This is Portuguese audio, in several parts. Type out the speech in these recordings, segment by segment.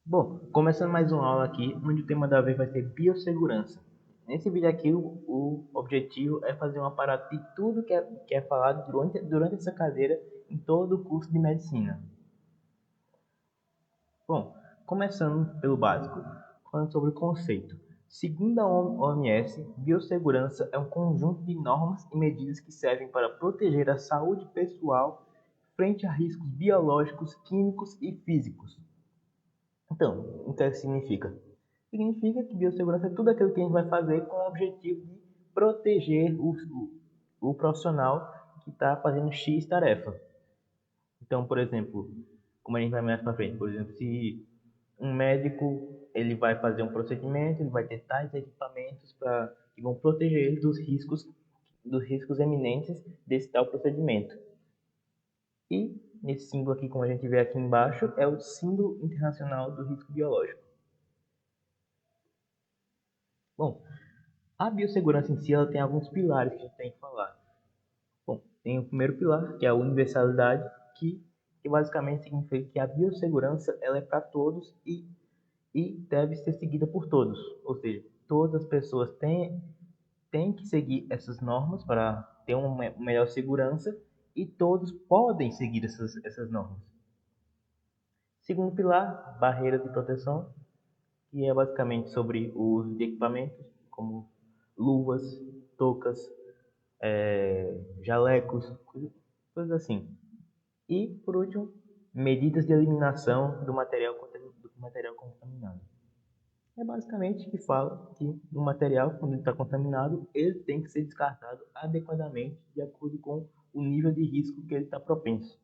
Bom, começando mais uma aula aqui, onde o tema da vez vai ser biossegurança. Nesse vídeo aqui, o objetivo é fazer um aparato de tudo que é falado durante essa cadeira em todo o curso de medicina. Bom, começando pelo básico, falando sobre o conceito. Segundo a OMS, biossegurança é um conjunto de normas e medidas que servem para proteger a saúde pessoal frente a riscos biológicos, químicos e físicos. Então, o que isso significa? Significa que biossegurança é tudo aquilo que a gente vai fazer com o objetivo de proteger o profissional que está fazendo X tarefa. Então, por exemplo, como a gente vai mais para frente, por exemplo, se um médico ele vai fazer um procedimento, ele vai ter tais equipamentos que vão proteger ele dos riscos eminentes desse tal procedimento. E nesse símbolo aqui, como a gente vê aqui embaixo, é o símbolo internacional do risco biológico. Bom, a biossegurança em si ela tem alguns pilares que a gente tem que falar. Bom, tem o primeiro pilar, que é a universalidade, que basicamente significa que a biossegurança ela é para todos e deve ser seguida por todos. Ou seja, todas as pessoas têm que seguir essas normas para ter uma melhor segurança e todos podem seguir essas normas. Segundo pilar, barreiras de proteção, que é basicamente sobre o uso de equipamentos como luvas, toucas, jalecos, coisas assim. E, por último, medidas de eliminação do material contaminado. É basicamente que fala que o material, quando ele está contaminado, ele tem que ser descartado adequadamente de acordo com o nível de risco que ele está propenso.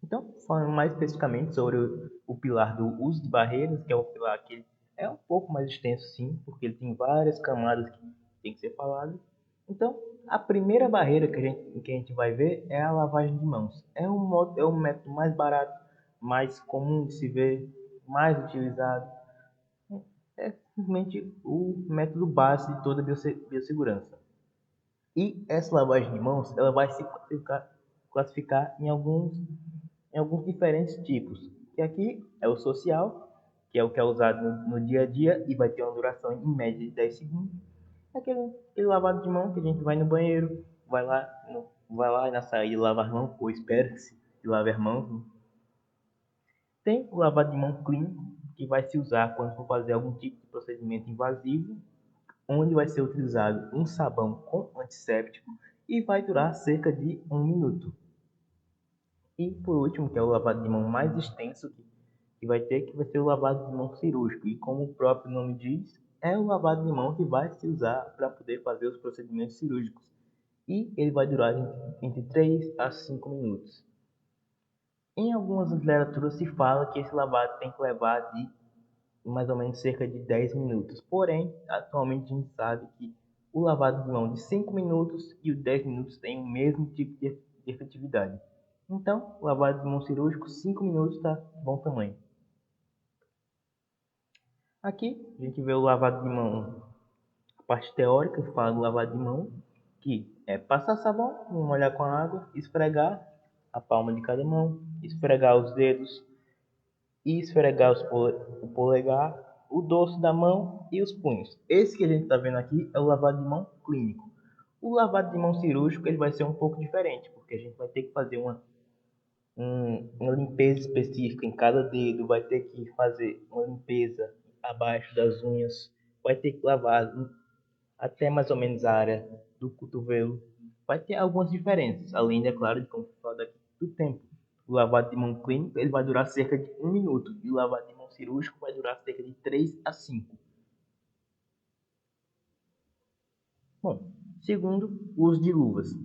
Então, falando mais especificamente sobre o pilar do uso de barreiras, que é o pilar que é um pouco mais extenso, sim, porque ele tem várias camadas que tem que ser falado. Então, a primeira barreira que a gente vai ver é a lavagem de mãos. É um método mais barato, mais comum de se ver, mais utilizado. É simplesmente o método base de toda a biossegurança. E essa lavagem de mãos, ela vai se classificar em alguns diferentes tipos. Que aqui é o social, que é o que é usado no dia a dia e vai ter uma duração em média de 10 segundos. Aquele lavado de mão que a gente vai no banheiro, vai lá e na saída lava as mãos, ou espera-se que lave as mãos. Tem o lavado de mão clínico, que vai se usar quando for fazer algum tipo de procedimento invasivo, onde vai ser utilizado um sabão com antisséptico e vai durar cerca de 1 minuto. E por último, que é o lavado de mão mais extenso que vai ser o lavado de mão cirúrgico. E como o próprio nome diz, é o lavado de mão que vai se usar para poder fazer os procedimentos cirúrgicos. E ele vai durar entre 3 a 5 minutos. Em algumas literaturas se fala que esse lavado tem que levar de mais ou menos cerca de 10 minutos. Porém, atualmente a gente sabe que o lavado de mão de 5 minutos e o 10 minutos têm o mesmo tipo de efetividade. Então, o lavado de mão cirúrgico, 5 minutos está bom tamanho. Aqui, a gente vê o lavado de mão, a parte teórica que fala do lavado de mão, que é passar sabão, molhar com a água, esfregar a palma de cada mão, esfregar os dedos, e esfregar o polegar, o dorso da mão e os punhos. Esse que a gente está vendo aqui é o lavado de mão clínico. O lavado de mão cirúrgico ele vai ser um pouco diferente, porque a gente vai ter que fazer uma limpeza específica em cada dedo, vai ter que fazer uma limpeza abaixo das unhas, vai ter que lavar até mais ou menos a área do cotovelo. Vai ter algumas diferenças, além, é claro, de como falar daqui do tempo. O lavado de mão clínico ele vai durar cerca de 1 minuto e o lavado de mão cirúrgico vai durar cerca de 3 a 5. Bom, segundo, o uso de luvas.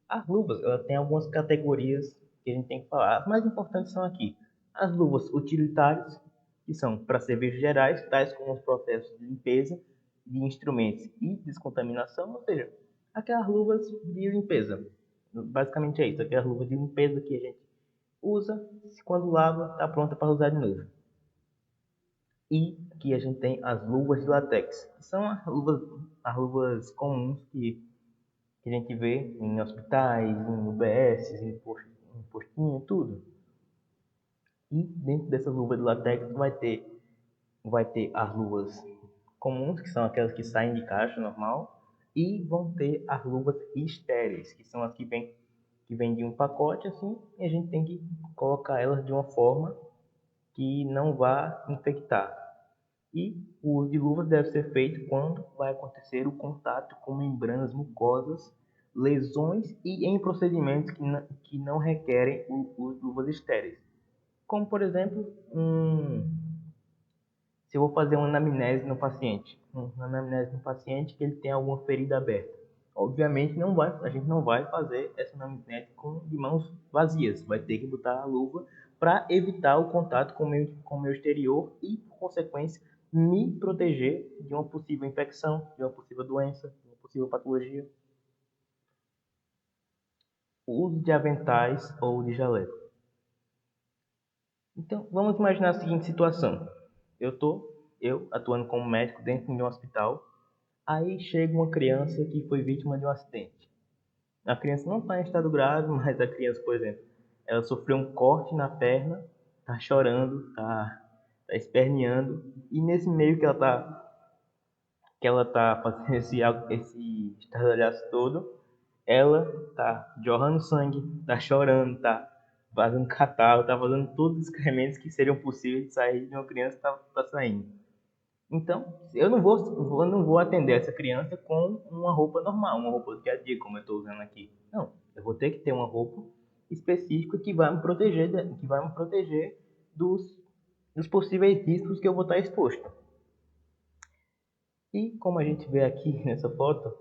As luvas ela tem algumas categorias que a gente tem que falar. As mais importantes são aqui. As luvas utilitárias, que são para serviços gerais, tais como os processos de limpeza de instrumentos e descontaminação, ou seja, aquelas luvas de limpeza. Basicamente é isso, aquelas luvas de limpeza que a gente usa, quando lava, está pronta para usar de novo. E aqui a gente tem as luvas de látex, que são as luvas comuns que a gente vê em hospitais, em UBS, em postinho, tudo. E dentro dessas luvas de látex vai ter as luvas comuns, que são aquelas que saem de caixa normal, e vão ter as luvas estéreis, que são as que vem de um pacote assim, e a gente tem que colocar elas de uma forma que não vá infectar. E o uso de luvas deve ser feito quando vai acontecer o contato com membranas mucosas, lesões e em procedimentos que não requerem o uso de luvas estéreis. Como, por exemplo, se eu vou fazer uma anamnese no paciente que ele tem alguma ferida aberta. Obviamente a gente não vai fazer essa anamnese de mãos vazias, vai ter que botar a luva para evitar o contato com o meio exterior e, por consequência, me proteger de uma possível infecção, de uma possível doença, de uma possível patologia. O uso de aventais ou de jaleco. Então, vamos imaginar a seguinte situação. Eu atuando como médico dentro de um hospital. Aí chega uma criança que foi vítima de um acidente. A criança não está em estado grave, mas a criança, por exemplo, ela sofreu um corte na perna, está chorando, está esperneando, e nesse meio que ela tá fazendo esse estardalhaço todo, ela tá jorrando sangue, tá chorando, tá fazendo catarro, tá fazendo todos os excrementos que seriam possíveis de sair de uma criança que tá saindo. Então, eu não vou atender essa criança com uma roupa normal, uma roupa do dia a dia, como eu estou usando aqui. Não, eu vou ter que ter uma roupa específica que vai me proteger dos possíveis riscos que eu vou estar exposto. E como a gente vê aqui nessa foto,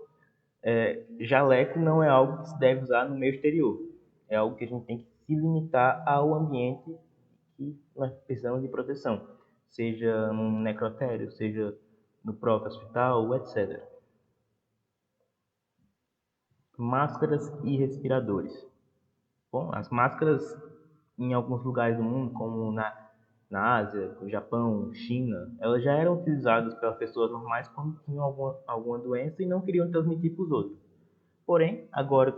jaleco não é algo que se deve usar no meio exterior. É algo que a gente tem que se limitar ao ambiente que nós precisamos de proteção, seja num necrotério, seja no próprio hospital, etc. Máscaras e respiradores. Bom, as máscaras em alguns lugares do mundo, como na Ásia, no Japão, China, elas já eram utilizadas pelas pessoas normais quando tinham alguma doença e não queriam transmitir para os outros. Porém, agora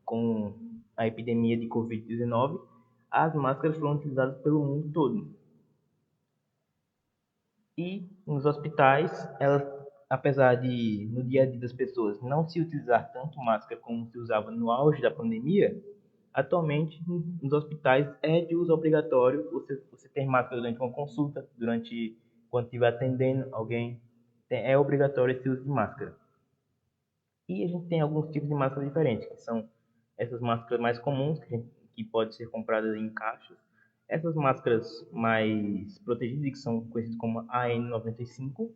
com a epidemia de Covid-19, as máscaras foram utilizadas pelo mundo todo. E nos hospitais, elas, apesar de no dia a dia das pessoas não se utilizar tanto máscara como se usava no auge da pandemia, atualmente nos hospitais é de uso obrigatório você ter máscara durante uma consulta, quando estiver atendendo alguém, é obrigatório esse uso de máscara. E a gente tem alguns tipos de máscara diferentes, que são essas máscaras mais comuns, que pode ser compradas em caixas. Essas máscaras mais protegidas, que são conhecidas como AN95.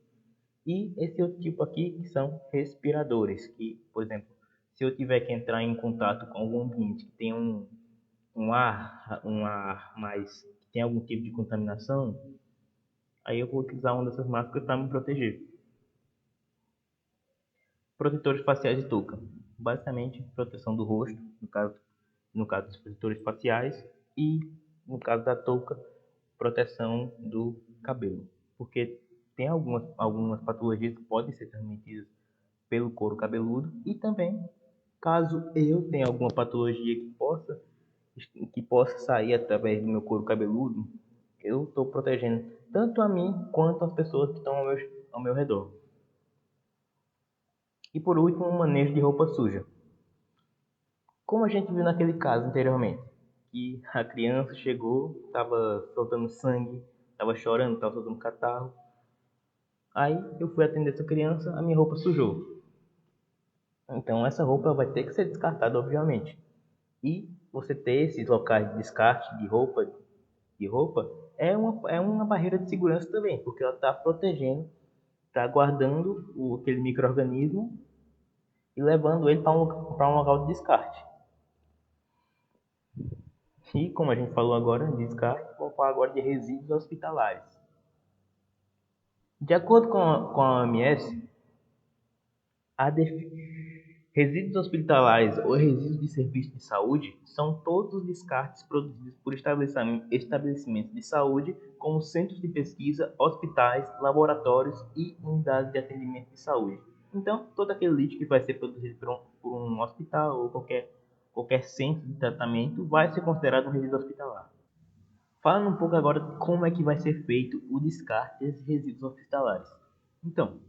E esse outro tipo aqui, que são respiradores, que, por exemplo, se eu tiver que entrar em contato com algum ambiente que tem um ar mais, que tem algum tipo de contaminação, aí eu vou utilizar uma dessas máscaras para me proteger. Protetores faciais de touca. Basicamente, proteção do rosto, no caso dos protetores faciais, e no caso da touca, proteção do cabelo. Porque tem algumas patologias que podem ser transmitidas pelo couro cabeludo e também, caso eu tenha alguma patologia que possa sair através do meu couro cabeludo, eu estou protegendo tanto a mim quanto as pessoas que estão ao meu redor. E por último, o manejo de roupa suja. Como a gente viu naquele caso anteriormente, que a criança chegou, estava soltando sangue, estava chorando, estava soltando catarro. Aí eu fui atender essa criança, a minha roupa sujou. Então essa roupa vai ter que ser descartada, obviamente. E você ter esses locais de descarte de roupa é uma barreira de segurança também, porque ela está protegendo, está guardando aquele micro-organismo e levando ele para um local de descarte. E como a gente falou agora de descarte, vamos falar agora de resíduos hospitalares. De acordo com a OMS, resíduos hospitalares ou resíduos de serviço de saúde são todos os descartes produzidos por estabelecimentos de saúde, como centros de pesquisa, hospitais, laboratórios e unidades de atendimento de saúde. Então, todo aquele lixo que vai ser produzido por um hospital ou qualquer centro de tratamento vai ser considerado um resíduo hospitalar. Falando um pouco agora de como é que vai ser feito o descarte desses resíduos hospitalares. Então,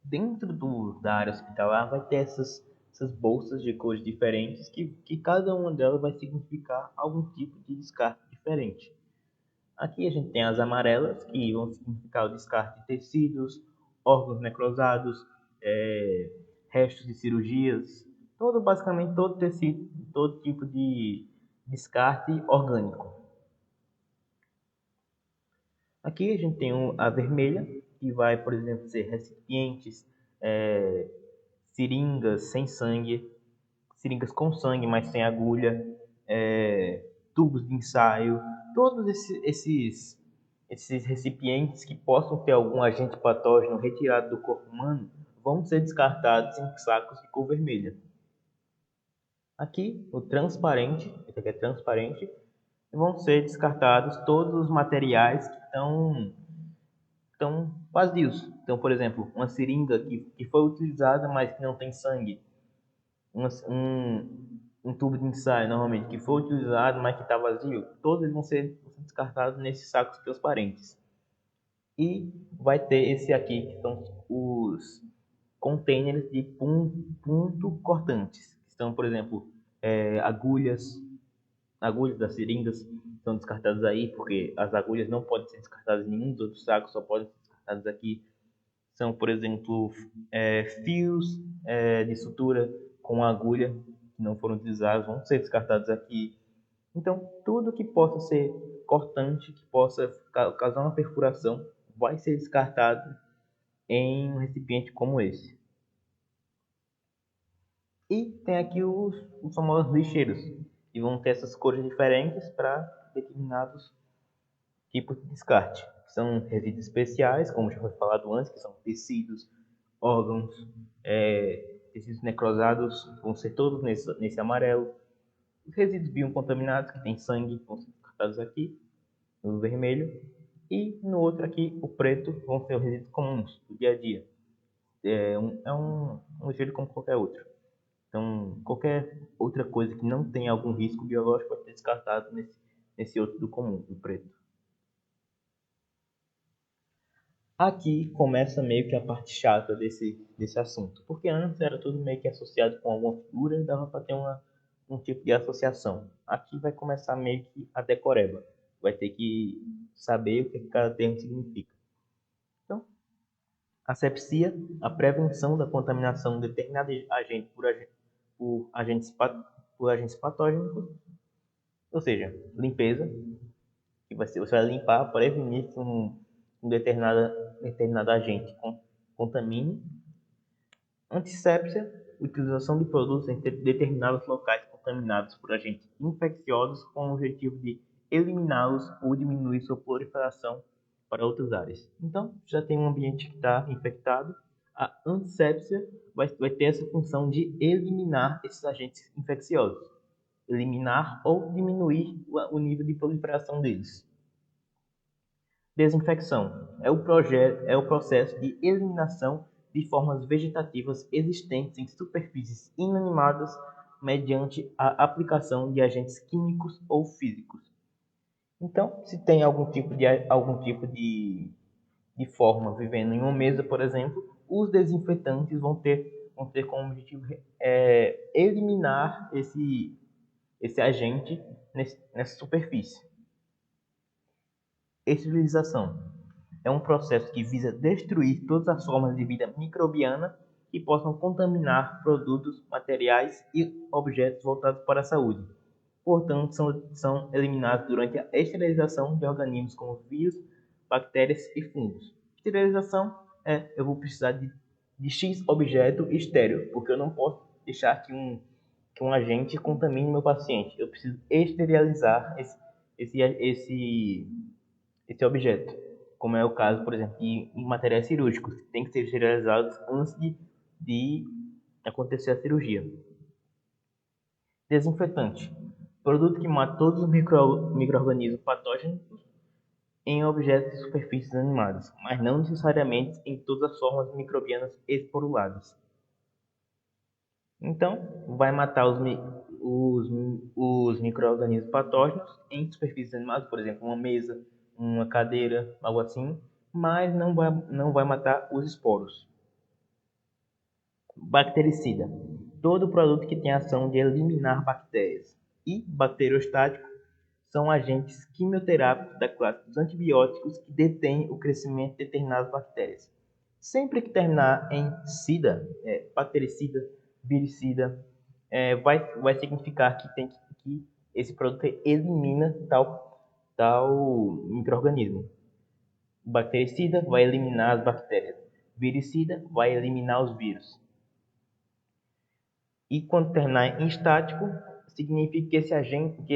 dentro da área hospitalar vai ter essas bolsas de cores diferentes que cada uma delas vai significar algum tipo de descarte diferente. Aqui a gente tem as amarelas, que vão significar o descarte de tecidos, órgãos necrosados, restos de cirurgias, basicamente todo tecido, todo tipo de descarte orgânico. Aqui a gente tem a vermelha, que vai, por exemplo, ser recipientes, é, seringas sem sangue, seringas com sangue, mas sem agulha, tubos de ensaio, todos esses recipientes que possam ter algum agente patógeno retirado do corpo humano vão ser descartados em sacos de cor vermelha. Aqui, o transparente, esse aqui é transparente, vão ser descartados todos os materiais que estão vazios. Então, por exemplo, uma seringa que foi utilizada, mas que não tem sangue. Um tubo de ensaio, normalmente, que foi utilizado, mas que está vazio. Todos eles vão ser descartados nesses sacos transparentes. E vai ter esse aqui, que são os containers de ponto cortantes. Que são, por exemplo, agulhas das seringas são descartadas aí, porque as agulhas não podem ser descartadas em nenhum dos outros sacos, só podem ser descartadas aqui. São, por exemplo, fios de sutura com agulha que não foram utilizados, vão ser descartados aqui. Então, tudo que possa ser cortante, que possa causar uma perfuração, vai ser descartado em um recipiente como esse. E tem aqui os famosos lixeiros, que vão ter essas cores diferentes para determinados tipos de descarte. São resíduos especiais, como já foi falado antes, que são tecidos, órgãos, tecidos necrosados, vão ser todos nesse amarelo. Os resíduos biocontaminados, que tem sangue, vão ser descartados aqui, no vermelho. E no outro aqui, o preto, vão ser os resíduos comuns, do dia a dia. Um lixeiro como qualquer outro. Então, qualquer outra coisa que não tenha algum risco biológico pode ser descartado nesse outro do comum, do preto. Aqui começa meio que a parte chata desse assunto, porque antes era tudo meio que associado com alguma figura e dava para ter um tipo de associação. Aqui vai começar meio que a decoreba, vai ter que saber o que cada termo significa. Então, asepsia, a prevenção da contaminação de determinado agente por agentes patógenos, ou seja, limpeza, que você vai limpar, prevenir que um determinado agente contamine. Antissépsia, utilização de produtos em determinados locais contaminados por agentes infecciosos com o objetivo de eliminá-los ou diminuir sua proliferação para outras áreas. Então, já tem um ambiente que está infectado, a antissépsia vai ter essa função de eliminar esses agentes infecciosos, eliminar ou diminuir o nível de proliferação deles. Desinfecção é o processo de eliminação de formas vegetativas existentes em superfícies inanimadas mediante a aplicação de agentes químicos ou físicos. Então, se tem algum tipo de forma vivendo em uma mesa, por exemplo, os desinfetantes vão ter como objetivo eliminar esse agente nessa superfície. Esterilização é um processo que visa destruir todas as formas de vida microbiana que possam contaminar produtos, materiais e objetos voltados para a saúde. Portanto, são eliminados durante a esterilização de organismos como vírus, bactérias e fungos. Esterilização eu vou precisar de X objeto estéril, porque eu não posso deixar que um agente contamine meu paciente. Eu preciso esterilizar esse objeto, como é o caso, por exemplo, em materiais cirúrgicos, que tem que ser esterilizados antes de acontecer a cirurgia. Desinfetante. Produto que mata todos os micro-organismos patógenos em objetos de superfícies animadas, mas não necessariamente em todas as formas microbianas esporuladas. Então, vai matar os, os micro-organismos patógenos em superfícies animais, por exemplo, uma mesa, uma cadeira, algo assim, mas não vai matar os esporos. Bactericida. Todo produto que tem a ação de eliminar bactérias. E bacteriostático são agentes quimioterápicos da classe dos antibióticos que detêm o crescimento de determinadas bactérias. Sempre que terminar em sida, bactericida, viricida, vai significar que esse produto elimina tal microorganismo. O bactericida vai eliminar as bactérias. Viricida vai eliminar os vírus. E quando terminar em estático, significa que esse agente, que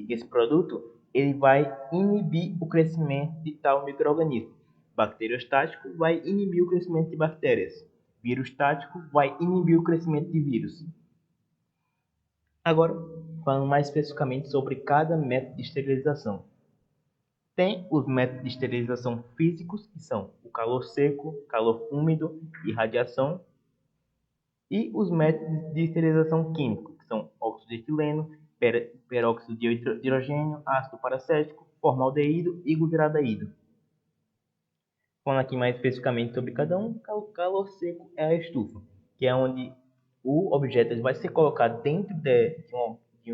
esse produto, ele vai inibir o crescimento de tal microorganismo. Bacteriostático vai inibir o crescimento de bactérias. Virustático vai inibir o crescimento de vírus. Agora, falando mais especificamente sobre cada método de esterilização. Tem os métodos de esterilização físicos, que são o calor seco, calor úmido e radiação, e os métodos de esterilização química, que são óxido de etileno, peróxido de hidrogênio, ácido paracético, formaldeído e glutaraldeído. Falando aqui mais especificamente sobre cada um, o calor seco é a estufa, que é onde o objeto vai ser colocado dentro de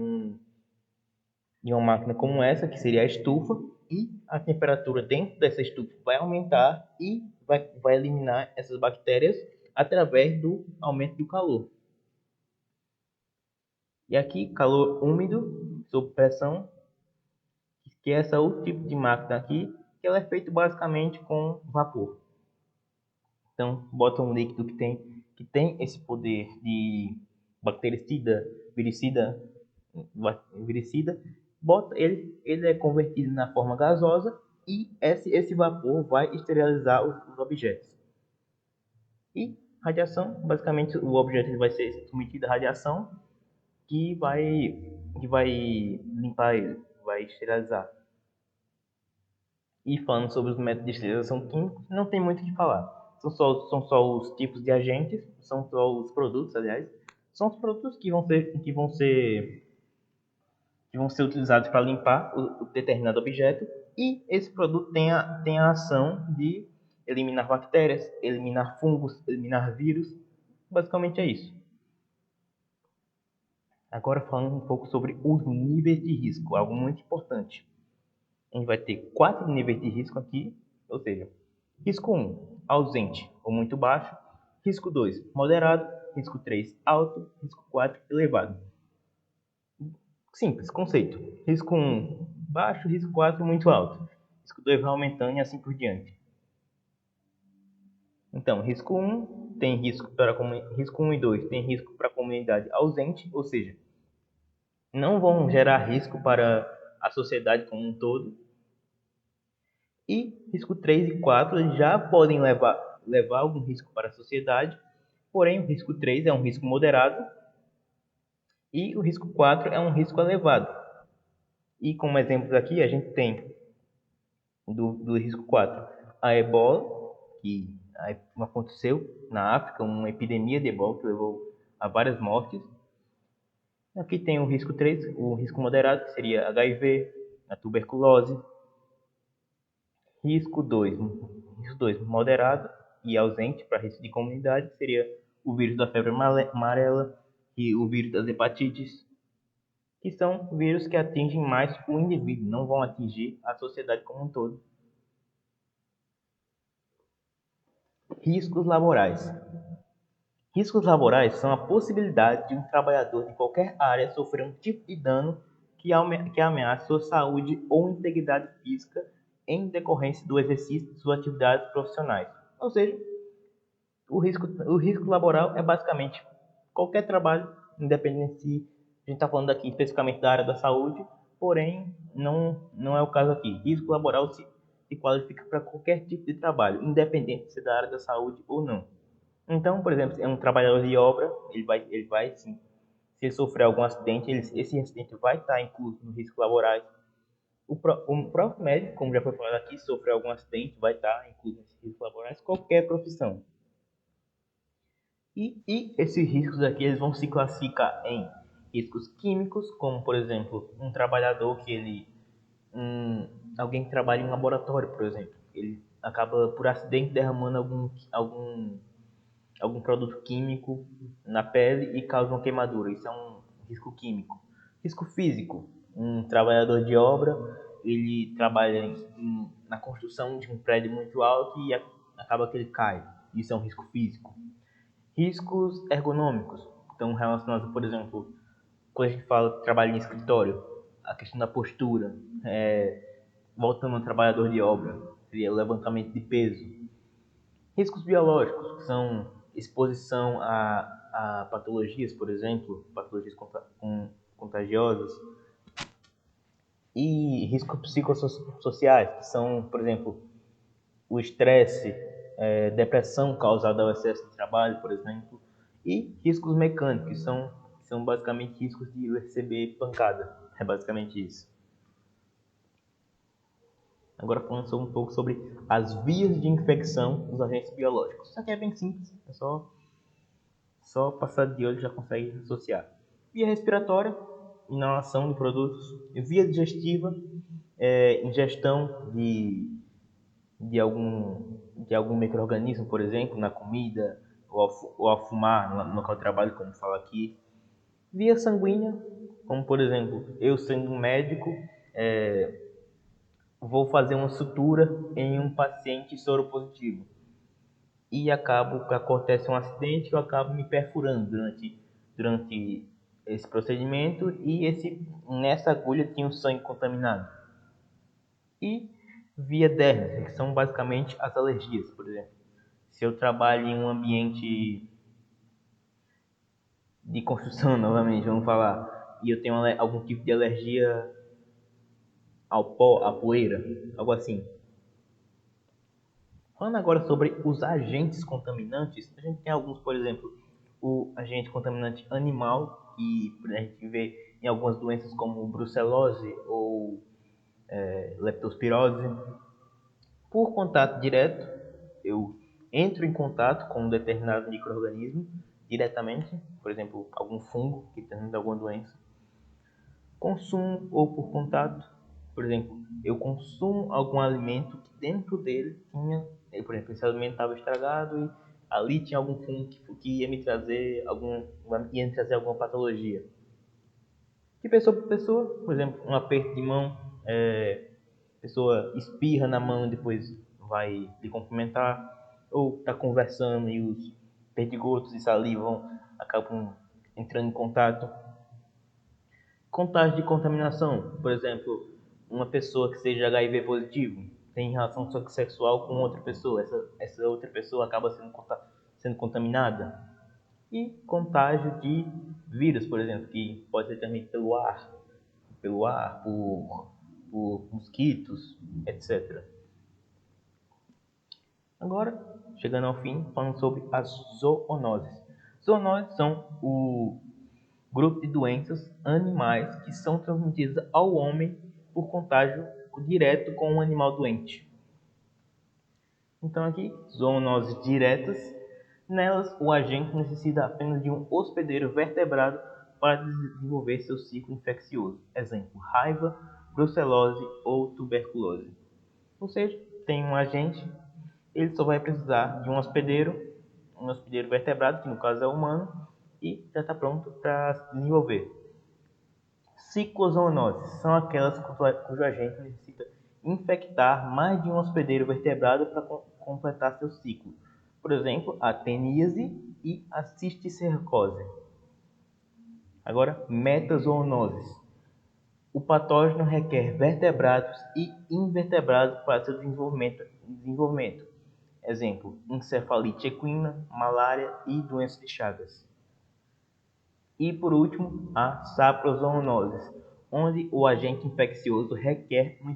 uma máquina como essa, que seria a estufa, e a temperatura dentro dessa estufa vai aumentar e vai eliminar essas bactérias através do aumento do calor. E aqui, calor úmido, sob pressão, que é esse outro tipo de máquina aqui, que ela é feita basicamente com vapor. Então, bota um líquido que tem esse poder de bactericida, viricida, bota ele é convertido na forma gasosa e esse vapor vai esterilizar os objetos. E radiação, basicamente o objeto vai ser submetido à radiação que vai limpar ele, vai esterilizar. E falando sobre os métodos de esterilização química, não tem muito o que falar. São só os tipos de agentes, são só os produtos, aliás, são os produtos que vão ser utilizados para limpar o determinado objeto, e esse produto tem a ação de eliminar bactérias, eliminar fungos, eliminar vírus. Basicamente é isso. Agora falando um pouco sobre os níveis de risco, algo muito importante. A gente vai ter 4 níveis de risco aqui, ou seja, risco 1, ausente ou muito baixo, risco 2, moderado, risco 3, alto, risco 4, elevado. Simples, conceito. Risco 1, baixo, risco 4, muito alto. Risco 2 vai aumentando e assim por diante. Então, risco 1 tem risco 1 e 2 tem risco para a comunidade ausente, ou seja, não vão gerar risco para a sociedade como um todo. E risco 3 e 4 já podem levar algum risco para a sociedade, porém o risco 3 é um risco moderado e o risco 4 é um risco elevado. E como exemplos aqui, a gente tem do risco 4 a ebola, que aconteceu na África, uma epidemia de ebola que levou a várias mortes. Aqui tem o risco 3, o risco moderado, que seria HIV, a tuberculose. Risco 2 moderado e ausente para risco de comunidade, seria o vírus da febre amarela e o vírus das hepatites, que são vírus que atingem mais o indivíduo, não vão atingir a sociedade como um todo. Riscos laborais. Riscos laborais são a possibilidade de um trabalhador de qualquer área sofrer um tipo de dano que ameace sua saúde ou integridade física em decorrência do exercício de suas atividades profissionais. Ou seja, o risco laboral é basicamente qualquer trabalho, independente se a gente está falando aqui especificamente da área da saúde, porém não é o caso aqui. Risco laboral se qualifica para qualquer tipo de trabalho, independente se é da área da saúde ou não. Então, por exemplo, é um trabalhador de obra, ele vai sim, se ele sofrer algum acidente, esse acidente vai estar incluso no risco laborais. O próprio médico, como já foi falado aqui, se sofrer algum acidente, vai estar incluso nesses riscos laborais, qualquer profissão. E esses riscos aqui eles vão se classificar em riscos químicos, como por exemplo, um trabalhador que ele um, alguém que trabalha em um laboratório, por exemplo, ele acaba por acidente derramando algum produto químico na pele e causa uma queimadura. Isso é um risco químico. Risco físico, um trabalhador de obra, ele trabalha na construção de um prédio muito alto e acaba que ele cai. Isso é um risco físico. Riscos ergonômicos, então relacionados, por exemplo, quando a gente fala de trabalho em escritório, a questão da postura, voltando ao trabalhador de obra, seria levantamento de peso. Riscos biológicos, que são exposição a patologias, por exemplo, patologias contagiosas. E riscos psicossociais, que são, por exemplo, o estresse, depressão causada ao excesso de trabalho, por exemplo. E riscos mecânicos, que são basicamente riscos de receber pancada. É basicamente isso. Agora falando um pouco sobre as vias de infecção dos agentes biológicos. Isso aqui é bem simples, é só passar de olho já consegue associar. Via respiratória, inalação de produtos. Via digestiva, ingestão de algum micro-organismo, por exemplo, na comida, ou ao fumar no local de trabalho, como fala aqui. Via sanguínea, como por exemplo, eu sendo um médico, vou fazer uma sutura em um paciente soropositivo e acontece um acidente e eu acabo me perfurando durante esse procedimento e nessa agulha tinha o sangue contaminado. E via derme, que são basicamente as alergias, por exemplo. Se eu trabalho em um ambiente de construção, novamente, vamos falar, e eu tenho algum tipo de alergia ao pó, à poeira, algo assim. Falando agora sobre os agentes contaminantes, a gente tem alguns, por exemplo, o agente contaminante animal, que a gente vê em algumas doenças como brucelose ou leptospirose. Por contato direto, eu entro em contato com um determinado micro-organismo diretamente, por exemplo, algum fungo que tem alguma doença. Consumo ou por contato, por exemplo, eu consumo algum alimento que dentro dele tinha, por exemplo, esse alimento estava estragado e ali tinha algum fungo que ia me trazer alguma patologia. De pessoa para pessoa, por exemplo, um aperto de mão, a pessoa espirra na mão e depois vai lhe cumprimentar, ou está conversando e os perdigotos e saliva acabam entrando em contato. Contágio de contaminação, por exemplo, uma pessoa que seja HIV positivo tem relação sexual com outra pessoa, essa outra pessoa acaba sendo contaminada. E contágio de vírus, por exemplo, que pode ser também pelo ar, por mosquitos, etc. Agora, chegando ao fim, falando sobre as zoonoses. Zoonoses são o grupo de doenças animais que são transmitidas ao homem por contágio direto com um animal doente. Então aqui, zoonoses diretas. Nelas, o agente necessita apenas de um hospedeiro vertebrado para desenvolver seu ciclo infeccioso. Exemplo, raiva, brucelose ou tuberculose. Ou seja, tem um agente, ele só vai precisar de um hospedeiro vertebrado, que no caso é humano, e já está pronto para se desenvolver. Ciclozoonoses são aquelas cujo agente necessita infectar mais de um hospedeiro vertebrado para completar seu ciclo. Por exemplo, a teníase e a cisticercose. Agora, metazoonoses. O patógeno requer vertebrados e invertebrados para seu desenvolvimento. Exemplo, encefalite equina, malária e doença de Chagas. E por último, a saprozoonoses, onde o agente infeccioso requer uma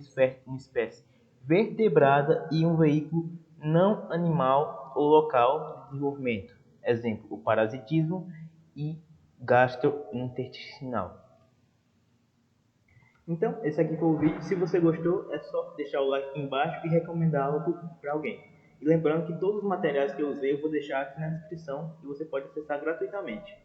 espécie vertebrada e um veículo não animal ou local de desenvolvimento. Exemplo, o parasitismo e gastrointestinal. Então, esse aqui foi o vídeo. Se você gostou, é só deixar o like aqui embaixo e recomendá-lo para alguém. E lembrando que todos os materiais que eu usei eu vou deixar aqui na descrição e você pode acessar gratuitamente.